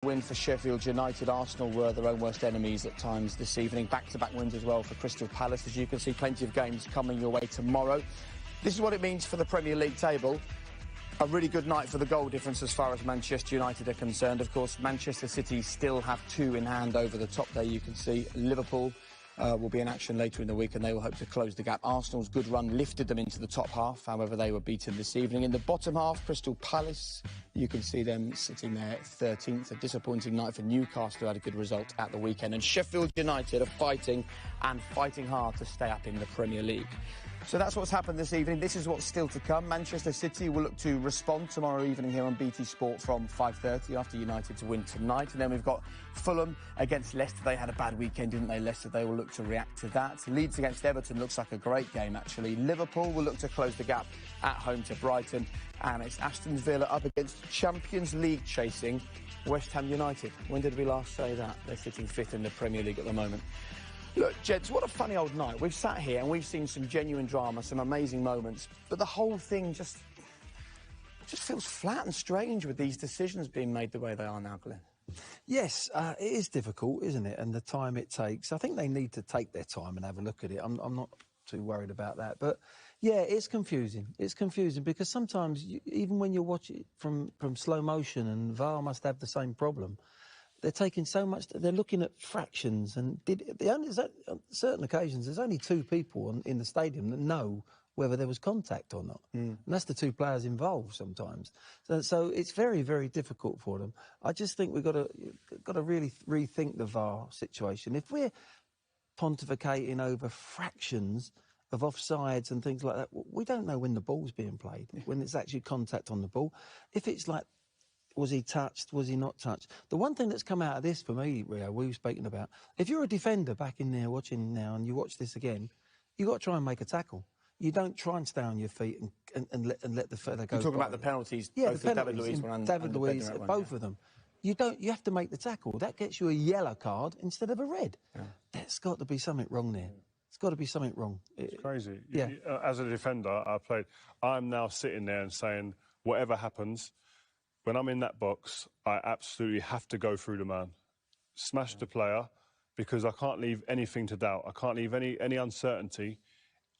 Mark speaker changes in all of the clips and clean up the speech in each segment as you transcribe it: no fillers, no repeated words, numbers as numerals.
Speaker 1: win for Sheffield United. Arsenal were their own worst enemies at times this evening. Back-to-back wins as well for Crystal Palace. As you can see, plenty of games coming your way tomorrow. This is what it means for the Premier League table. A really good night for the goal difference as far as Manchester United are concerned. Of course, Manchester City still have 2 in hand over the top there, you can see. Liverpool will be in action later in the week and they will hope to close the gap. Arsenal's good run lifted them into the top half, however they were beaten this evening. In the bottom half, Crystal Palace, you can see them sitting there 13th. A disappointing night for Newcastle, who had a good result at the weekend. And Sheffield United are fighting hard to stay up in the Premier League. So that's what's happened this evening. This is what's still to come. Manchester City will look to respond tomorrow evening here on BT Sport from 5:30 after United to win tonight. And then we've got Fulham against Leicester. They had a bad weekend, didn't they, Leicester? They will look to react to that. Leeds against Everton looks like a great game, actually. Liverpool will look to close the gap at home to Brighton. And it's Aston Villa up against Champions League chasing West Ham United. When did we last say that? They're sitting 5th in the Premier League at the moment. Look, gents, what a funny old night. We've sat here and we've seen some genuine drama, some amazing moments, but the whole thing just feels flat and strange with these decisions being made the way they are now, Glenn.
Speaker 2: Yes, it is difficult, isn't it? And the time it takes. I think they need to take their time and have a look at it. I'm not too worried about that. But, yeah, it's confusing. It's confusing because sometimes, even when you watch it from slow motion, and VAR must have the same problem, they're taking so much, they're looking at fractions, and on certain occasions, there's only 2 people in the stadium that know whether there was contact or not. And that's the 2 players involved sometimes. So it's very, very difficult for them. I just think we've got to really rethink the VAR situation. If we're pontificating over fractions of offsides and things like that, we don't know when the ball's being played, when it's actually contact on the ball. If it's like, was he touched? Was he not touched? The one thing that's come out of this for me, Rio, we were speaking about, if you're a defender back in there watching now and you watch this again, you've got to try and make a tackle. You don't try and stay on your feet and let the fella go.
Speaker 1: You're talking about the penalties,
Speaker 2: yeah,
Speaker 1: both
Speaker 2: the
Speaker 1: David Luiz and
Speaker 2: David Luiz, both of them. You have to make the tackle. That gets you a yellow card instead of a red. Yeah. There's got to be something wrong there. It's got to be something wrong.
Speaker 3: It's crazy.
Speaker 2: Yeah.
Speaker 3: As a defender, I'm now sitting there and saying, whatever happens, when I'm in that box, I absolutely have to go through the man, smash the player, because I can't leave anything to doubt. I can't leave any uncertainty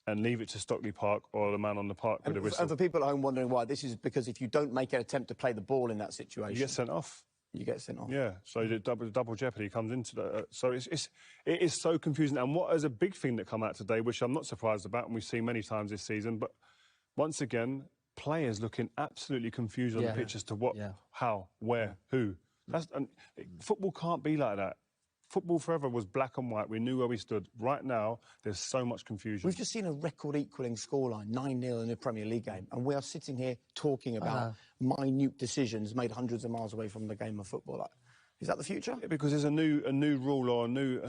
Speaker 3: and leave it to Stockley Park or the man on the park with a whistle.
Speaker 1: And for people at home wondering why, this is because if you don't make an attempt to play the ball in that situation,
Speaker 3: you get sent off.
Speaker 1: You get sent off.
Speaker 3: Yeah, so the double jeopardy comes into that. So it is so confusing. And what is a big thing that come out today, which I'm not surprised about, and we've seen many times this season, but once again, players looking absolutely confused on the pitch as to what, how, where, who. Football can't be like that. Football forever was black and white. We knew where we stood. Right now, there's so much confusion.
Speaker 1: We've just seen a record-equalling scoreline, 9-0 in a Premier League game, and we are sitting here talking about minute decisions made hundreds of miles away from the game of football. Is that the future?
Speaker 3: Yeah, because there's a new rule or a new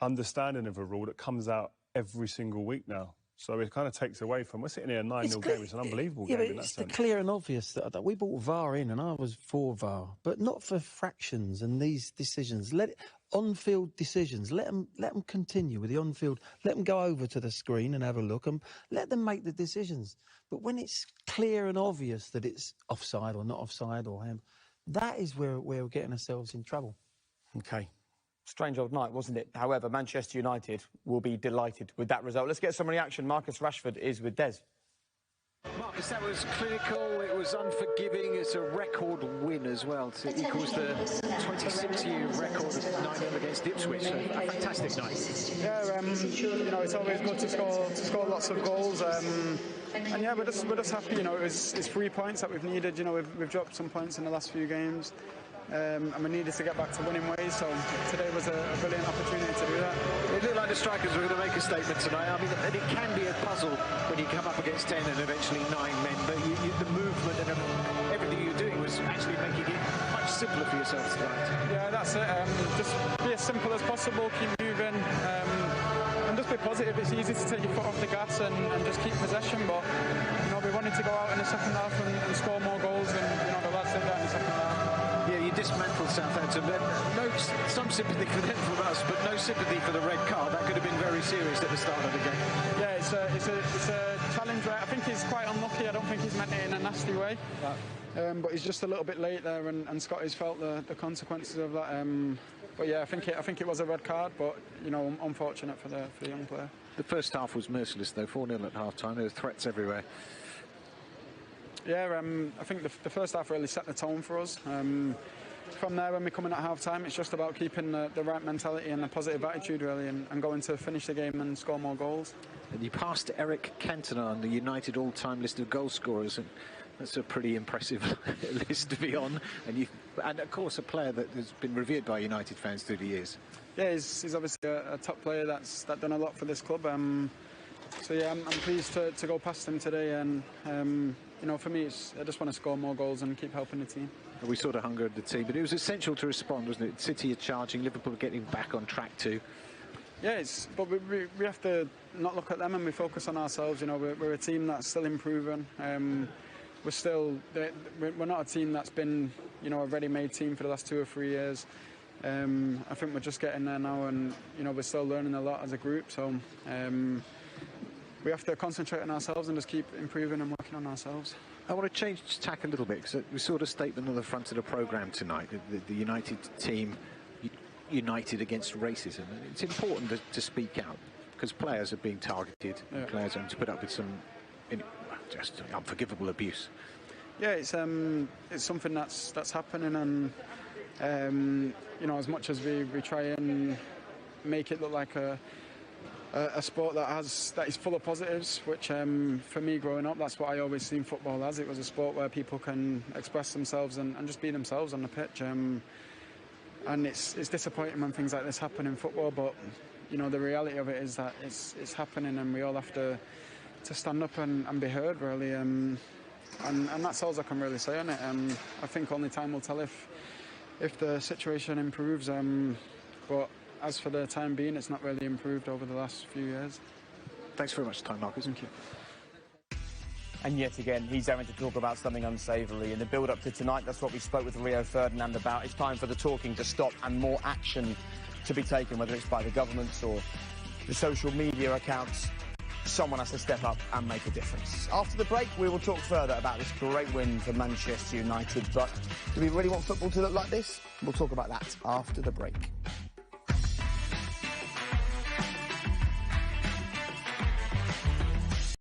Speaker 3: understanding of a rule that comes out every single week now. So it kind of takes away from... We're sitting here a 9-0 game. It's an unbelievable game in that sense.
Speaker 2: It's the clear and obvious that we brought VAR in, and I was for VAR, but not for fractions and these decisions. On-field decisions, let them continue with the on-field. Let them go over to the screen and have a look, and let them make the decisions. But when it's clear and obvious that it's offside or not offside or him, that is where we're getting ourselves in trouble.
Speaker 1: OK. Strange old night, wasn't it? However, Manchester United will be delighted with that result. Let's get some reaction. Marcus Rashford is with Des.
Speaker 4: Marcus, that was clinical, it was unforgiving, it's a record win as well. It equals the 26-year record of 9-0 against Ipswich, so a fantastic night.
Speaker 5: Yeah, you know, it's always good to score lots of goals. And yeah, we're just happy, you know, it's 3 points that we've needed. You know, we've dropped some points in the last few games. And we needed to get back to winning ways, so today was a brilliant opportunity to do that.
Speaker 4: It looked like the strikers were going to make a statement tonight. I mean, and it can be a puzzle when you come up against 10 and eventually 9 men, but the movement and everything you're doing was actually making it much simpler for yourselves tonight. Yeah, that's it. Just be as simple as possible, keep moving, and just be positive. It's easy to take your foot off the gas and just keep possession, but you know, we wanted to go out in the second half and score more goals, and you know, the lads did that in the second half. Yeah, you dismantled Southampton. Some sympathy for them from us, but no sympathy for the red card. That could have been very serious at the start of the game.
Speaker 5: Yeah, it's a challenge where I think he's quite unlucky. I don't think he's meant it in a nasty way. But but he's just a little bit late there, and Scotty's felt the consequences of that. But yeah, I think it was a red card, but you know, unfortunate for the young player.
Speaker 4: The first half was merciless though, 4-0 at half-time. There were threats everywhere.
Speaker 5: Yeah, I think the first half really set the tone for us. From there, when we come in at half-time, it's just about keeping the right mentality and the positive attitude, really, and going to finish the game and score more goals.
Speaker 4: And you passed Eric Cantona on the United all-time list of goal scorers, and that's a pretty impressive list to be on. And of course, a player that has been revered by United fans through the years.
Speaker 5: Yeah, he's obviously a top player that's done a lot for this club. So yeah, I'm pleased to go past him today, and you know, for me, I just want to score more goals and keep helping the team.
Speaker 4: We saw the hunger of the team, but it was essential to respond, wasn't it? City are charging, Liverpool are getting back on track too.
Speaker 5: Yeah, but we have to not look at them and we focus on ourselves. You know, we're a team that's still improving. We're not a team that's been, you know, a ready-made team for the last 2 or 3 years. I think we're just getting there now, and you know, we're still learning a lot as a group. So we have to concentrate on ourselves and just keep improving and working on ourselves.
Speaker 4: I want to change tack a little bit, because we saw the statement on the front of the programme tonight, the United team united against racism. It's important to speak out, because players are being targeted, and players are having to put up with some just unforgivable abuse.
Speaker 5: Yeah, it's something that's happening, and you know, as much as we try and make it look like a sport that is full of positives, which for me growing up, that's what I always seen football as. It was a sport where people can express themselves and just be themselves on the pitch. And it's disappointing when things like this happen in football, but you know, the reality of it is that it's happening, and we all have to stand up and be heard, really. And that's all I can really say on it. I think only time will tell if the situation improves. But as for the time being, it's not really improved over the last few years.
Speaker 4: Thanks very much for your time, Marcus.
Speaker 5: Thank you.
Speaker 1: And yet again, he's having to talk about something unsavoury. In the build-up to tonight, that's what we spoke with Rio Ferdinand about. It's time for the talking to stop and more action to be taken, whether it's by the governments or the social media accounts. Someone has to step up and make a difference. After the break, we will talk further about this great win for Manchester United. But do we really want football to look like this? We'll talk about that after the break.